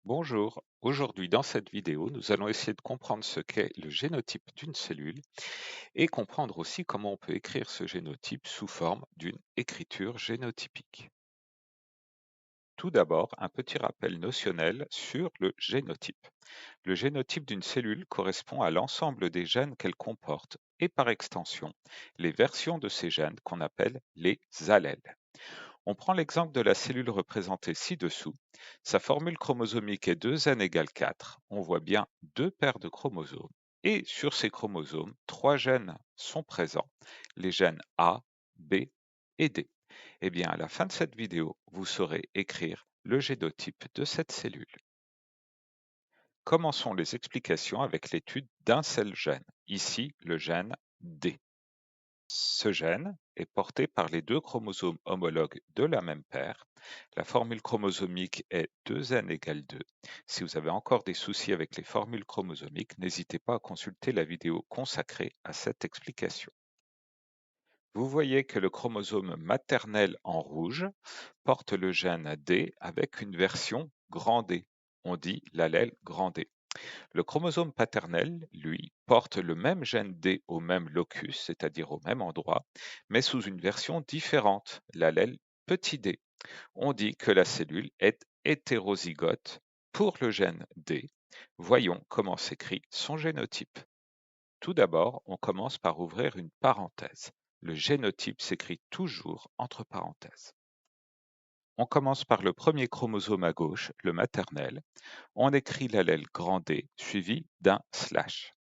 Bonjour, aujourd'hui dans cette vidéo, nous allons essayer de comprendre ce qu'est le génotype d'une cellule et comprendre aussi comment on peut écrire ce génotype sous forme d'une écriture génotypique. Tout d'abord, un petit rappel notionnel sur le génotype. Le génotype d'une cellule correspond à l'ensemble des gènes qu'elle comporte et par extension, les versions de ces gènes qu'on appelle les allèles. On prend l'exemple de la cellule représentée ci-dessous. Sa formule chromosomique est 2n égale 4. On voit bien deux paires de chromosomes. Et sur ces chromosomes, trois gènes sont présents, les gènes A, B et D. Eh bien, à la fin de cette vidéo, vous saurez écrire le génotype de cette cellule. Commençons les explications avec l'étude d'un seul gène, ici le gène D. Ce gène est porté par les deux chromosomes homologues de la même paire. La formule chromosomique est 2n égale 2. Si vous avez encore des soucis avec les formules chromosomiques, n'hésitez pas à consulter la vidéo consacrée à cette explication. Vous voyez que le chromosome maternel en rouge porte le gène D avec une version grand D. On dit l'allèle grand D. Le chromosome paternel, lui, porte le même gène D au même locus, c'est-à-dire au même endroit, mais sous une version différente, l'allèle petit d. On dit que la cellule est hétérozygote pour le gène D. Voyons comment s'écrit son génotype. Tout d'abord, on commence par ouvrir une parenthèse. Le génotype s'écrit toujours entre parenthèses. On commence par le premier chromosome à gauche, le maternel. On écrit l'allèle grand D suivi d'un slash.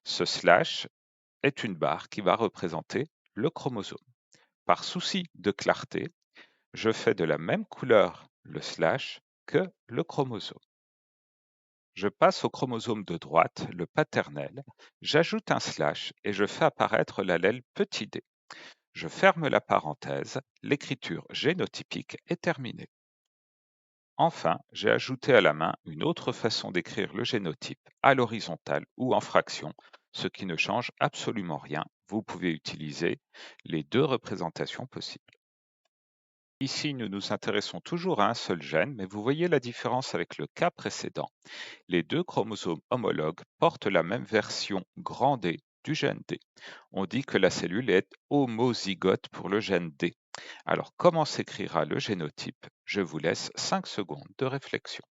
Ce slash est une barre qui va représenter le chromosome. Par souci de clarté, je fais de la même couleur le slash que le chromosome. Je passe au chromosome de droite, le paternel, j'ajoute un slash et je fais apparaître l'allèle petit d. Je ferme la parenthèse, l'écriture génotypique est terminée. Enfin, j'ai ajouté à la main une autre façon d'écrire le génotype, à l'horizontale ou en fraction, ce qui ne change absolument rien. Vous pouvez utiliser les deux représentations possibles. Ici, nous nous intéressons toujours à un seul gène, mais vous voyez la différence avec le cas précédent. Les deux chromosomes homologues portent la même version grand D du gène D. On dit que la cellule est homozygote pour le gène D. Alors, comment s'écrira le génotype? Je vous laisse 5 secondes de réflexion.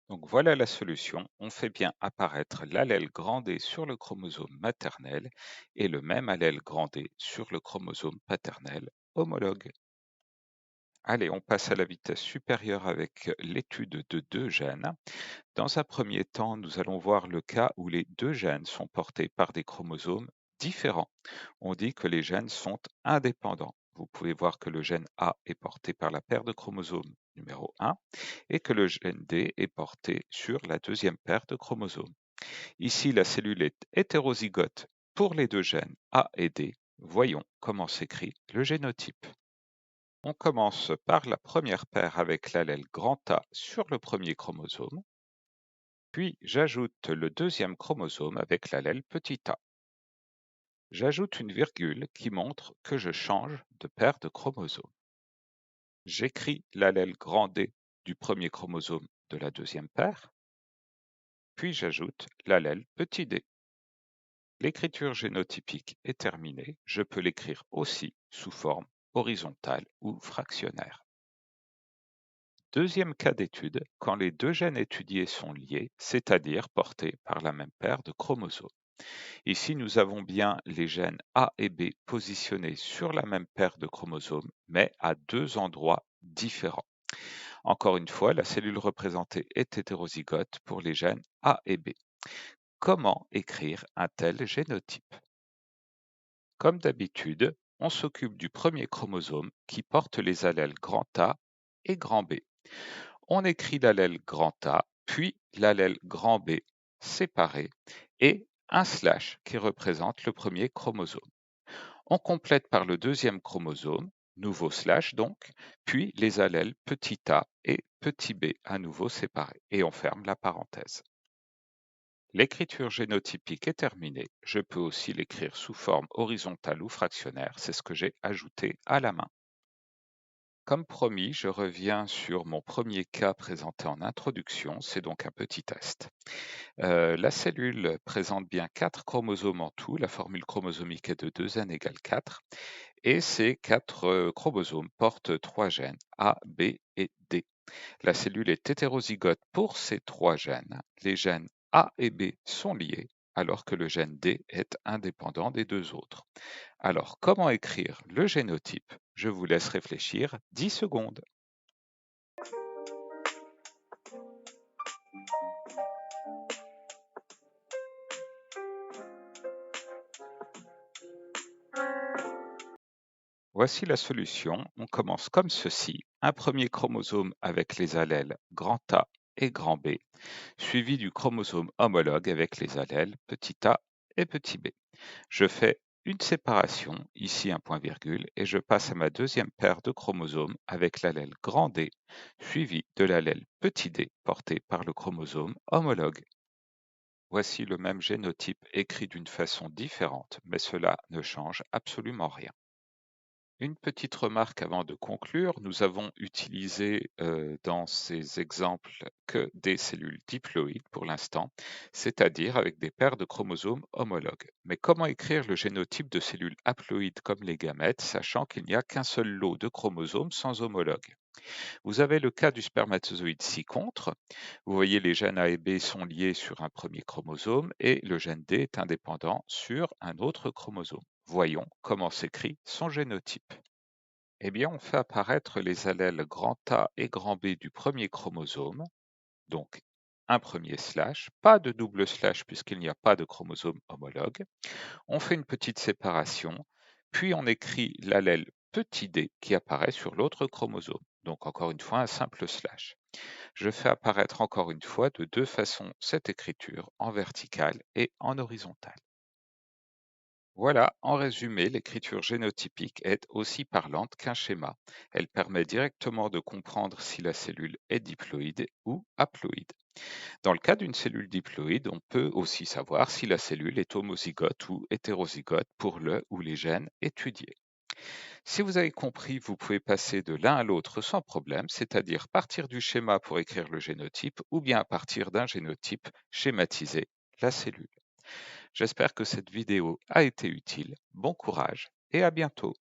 Donc voilà la solution. On fait bien apparaître l'allèle grand D sur le chromosome maternel et le même allèle grand D sur le chromosome paternel homologue. Allez, on passe à la vitesse supérieure avec l'étude de deux gènes. Dans un premier temps, nous allons voir le cas où les deux gènes sont portés par des chromosomes différents. On dit que les gènes sont indépendants. Vous pouvez voir que le gène A est porté par la paire de chromosomes numéro 1 et que le gène D est porté sur la deuxième paire de chromosomes. Ici, la cellule est hétérozygote pour les deux gènes A et D. Voyons comment s'écrit le génotype. On commence par la première paire avec l'allèle grand A sur le premier chromosome. Puis j'ajoute le deuxième chromosome avec l'allèle petit a. J'ajoute une virgule qui montre que je change de paire de chromosomes. J'écris l'allèle grand D du premier chromosome de la deuxième paire, puis j'ajoute l'allèle petit d. L'écriture génotypique est terminée, je peux l'écrire aussi sous forme horizontale ou fractionnaire. Deuxième cas d'étude, quand les deux gènes étudiés sont liés, c'est-à-dire portés par la même paire de chromosomes. Ici, nous avons bien les gènes A et B positionnés sur la même paire de chromosomes, mais à deux endroits différents. Encore une fois, la cellule représentée est hétérozygote pour les gènes A et B. Comment écrire un tel génotype? Comme d'habitude, on s'occupe du premier chromosome qui porte les allèles grand A et grand B. On écrit l'allèle grand A, puis l'allèle grand B séparés et un slash qui représente le premier chromosome. On complète par le deuxième chromosome, nouveau slash donc, puis les allèles petit a et petit b à nouveau séparés et on ferme la parenthèse. L'écriture génotypique est terminée. Je peux aussi l'écrire sous forme horizontale ou fractionnaire. C'est ce que j'ai ajouté à la main. Comme promis, je reviens sur mon premier cas présenté en introduction. C'est donc un petit test. La cellule présente bien 4 chromosomes en tout. La formule chromosomique est de 2n égale 4. Et ces 4 chromosomes portent 3 gènes, A, B et D. La cellule est hétérozygote pour ces 3 gènes. Les gènes A et B sont liés, alors que le gène D est indépendant des deux autres. Alors, comment écrire le génotype? Je vous laisse réfléchir 10 secondes. Voici la solution. On commence comme ceci. Un premier chromosome avec les allèles grand A et grand B, suivi du chromosome homologue avec les allèles petit a et petit b. Je fais une séparation, ici un point virgule, et je passe à ma deuxième paire de chromosomes avec l'allèle grand D, suivi de l'allèle petit d porté par le chromosome homologue. Voici le même génotype écrit d'une façon différente, mais cela ne change absolument rien. Une petite remarque avant de conclure, nous avons utilisé dans ces exemples que des cellules diploïdes pour l'instant, c'est-à-dire avec des paires de chromosomes homologues. Mais comment écrire le génotype de cellules haploïdes comme les gamètes, sachant qu'il n'y a qu'un seul lot de chromosomes sans homologue? Vous avez le cas du spermatozoïde ci-contre. Vous voyez les gènes A et B sont liés sur un premier chromosome et le gène D est indépendant sur un autre chromosome. Voyons comment s'écrit son génotype. Eh bien, on fait apparaître les allèles grand A et grand B du premier chromosome, donc un premier slash, pas de double slash puisqu'il n'y a pas de chromosome homologue. On fait une petite séparation, puis on écrit l'allèle petit d qui apparaît sur l'autre chromosome. Donc encore une fois, un simple slash. Je fais apparaître encore une fois de deux façons cette écriture, en verticale et en horizontale. Voilà, en résumé, l'écriture génotypique est aussi parlante qu'un schéma. Elle permet directement de comprendre si la cellule est diploïde ou haploïde. Dans le cas d'une cellule diploïde, on peut aussi savoir si la cellule est homozygote ou hétérozygote pour le ou les gènes étudiés. Si vous avez compris, vous pouvez passer de l'un à l'autre sans problème, c'est-à-dire partir du schéma pour écrire le génotype ou bien à partir d'un génotype schématiser la cellule. J'espère que cette vidéo a été utile. Bon courage et à bientôt.